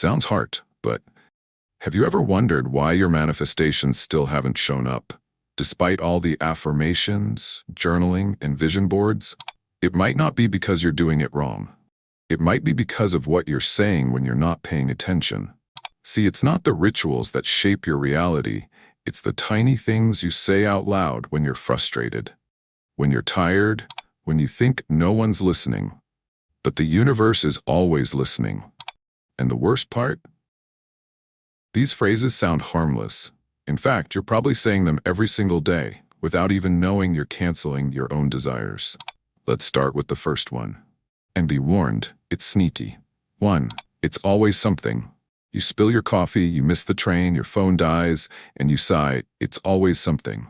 Sounds hard, but have you ever wondered why your manifestations still haven't shown up? Despite all the affirmations, journaling, and vision boards, it might not be because you're doing it wrong. It might be because of what you're saying when you're not paying attention. See, it's not the rituals that shape your reality. It's the tiny things you say out loud when you're frustrated, when you're tired, when you think no one's listening. But the universe is always listening. And the worst part? These phrases sound harmless. In fact, you're probably saying them every single day without even knowing you're canceling your own desires. Let's start with the first one. And be warned, it's sneaky. 1. It's always something. You spill your coffee, you miss the train, your phone dies, and you sigh, it's always something.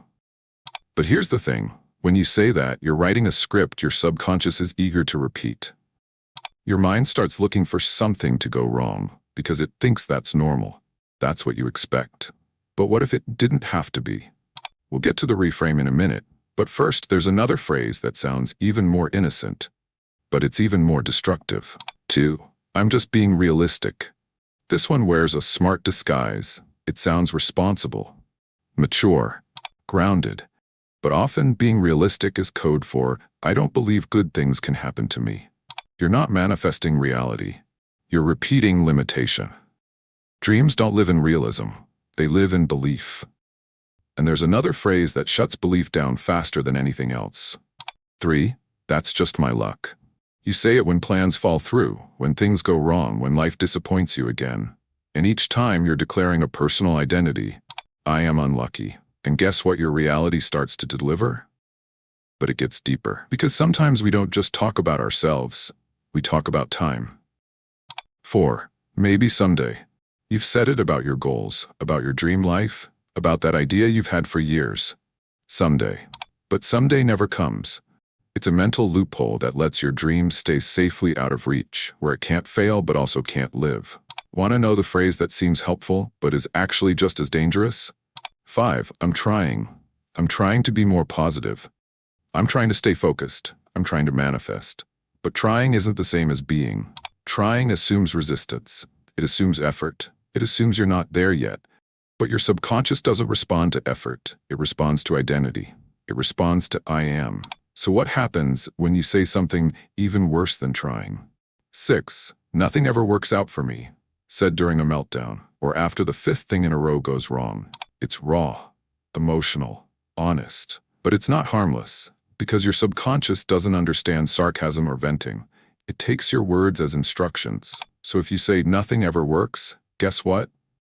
But here's the thing. When you say that, you're writing a script your subconscious is eager to repeat. Your mind starts looking for something to go wrong because it thinks that's normal. That's what you expect. But what if it didn't have to be? We'll get to the reframe in a minute, but first there's another phrase that sounds even more innocent, but it's even more destructive. 2. I'm just being realistic. This one wears a smart disguise. It sounds responsible, mature, grounded. But often being realistic is code for, I don't believe good things can happen to me. You're not manifesting reality. You're repeating limitation. Dreams don't live in realism. They live in belief. And there's another phrase that shuts belief down faster than anything else. 3. That's just my luck. You say it when plans fall through, when things go wrong, when life disappoints you again. And each time you're declaring a personal identity. I am unlucky. And guess what your reality starts to deliver? But it gets deeper. Because sometimes we don't just talk about ourselves. We talk about time. 4. Maybe someday. You've said it about your goals, about your dream life, about that idea you've had for years. Someday. But someday never comes. It's a mental loophole that lets your dreams stay safely out of reach, where it can't fail but also can't live. Want to know the phrase that seems helpful but is actually just as dangerous? 5. I'm trying. I'm trying to be more positive. I'm trying to stay focused. I'm trying to manifest. But trying isn't the same as being. Trying assumes resistance. It assumes effort. It assumes you're not there yet. But your subconscious doesn't respond to effort. It responds to identity. It responds to I am. So what happens when you say something even worse than trying? 6. Nothing ever works out for me, said during a meltdown, or after the 5th thing in a row goes wrong. It's raw, emotional, honest. But it's not harmless, because your subconscious doesn't understand sarcasm or venting. It takes your words as instructions. So if you say nothing ever works, guess what?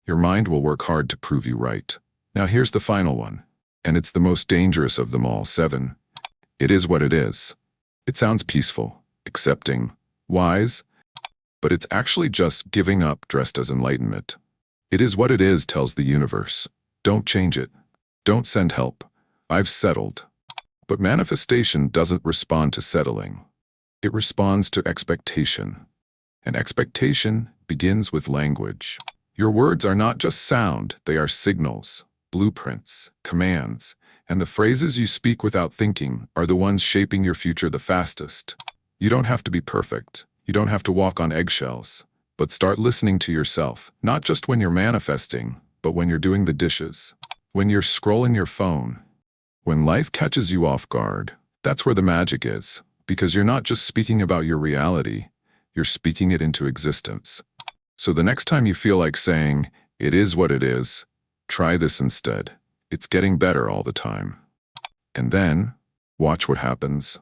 Your mind will work hard to prove you right. Now here's the final one, and it's the most dangerous of them all. 7. It is what it is. It sounds peaceful, accepting, wise, but it's actually just giving up dressed as enlightenment. It is what it is tells the universe. Don't change it. Don't send help. I've settled. But manifestation doesn't respond to settling. It responds to expectation. And expectation begins with language. Your words are not just sound, they are signals, blueprints, commands, and the phrases you speak without thinking are the ones shaping your future the fastest. You don't have to be perfect. You don't have to walk on eggshells. But start listening to yourself, not just when you're manifesting, but when you're doing the dishes, when you're scrolling your phone. When life catches you off guard, that's where the magic is, because you're not just speaking about your reality, you're speaking it into existence. So the next time you feel like saying, it is what it is, try this instead. It's getting better all the time. And then, watch what happens.